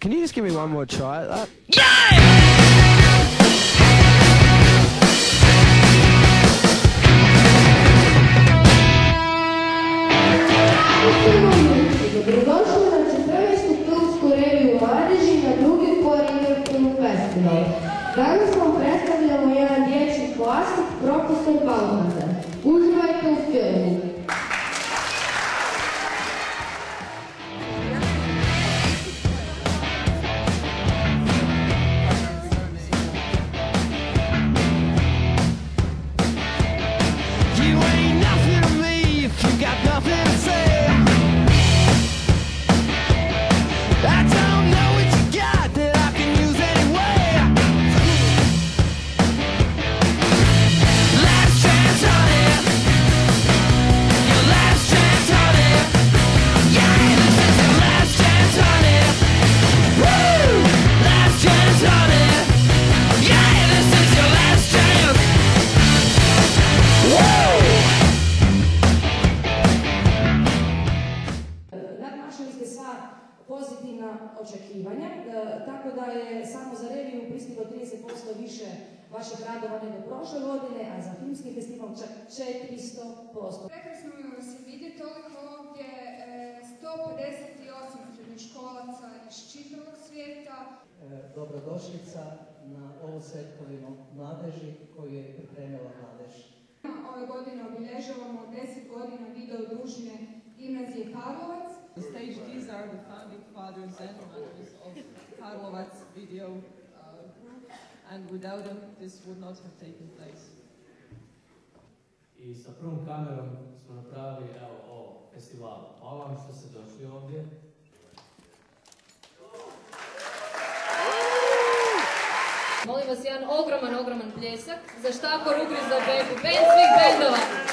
Can you just give me one more try at that? Dobrodošli na 14. filmsku reviju Mladeži na drugi River Film Festival. Danas vam predstavljamo jedan dječji klasik Profesor Balthazar. Uživajte u filmu. Pozitivna očekivanja, tako da je samo za reviju pristiglo 30% više vaših radova nego prošle godine, a za filmski festival čak 400%. Prekrasno mi vas je vidjeti, toliko ovdje 158 srednjoškolaca iz čitavog svijeta. Dobrodošlica na ovu svetkovinu mladeži koju je pripremila mladež. Ove godine obilježavamo 10 godina video družine Gimnazije Karlovac. On stage, these are the founding fathers and mothers of Karlovac video group, and without them this would not have taken place. I sa prvom kamerom smo napravili ovo festival. Hvala vam što ste došli ovdje. Molim vas jedan ogroman pljesak za Štako Rugli za Beku, band svih bendova.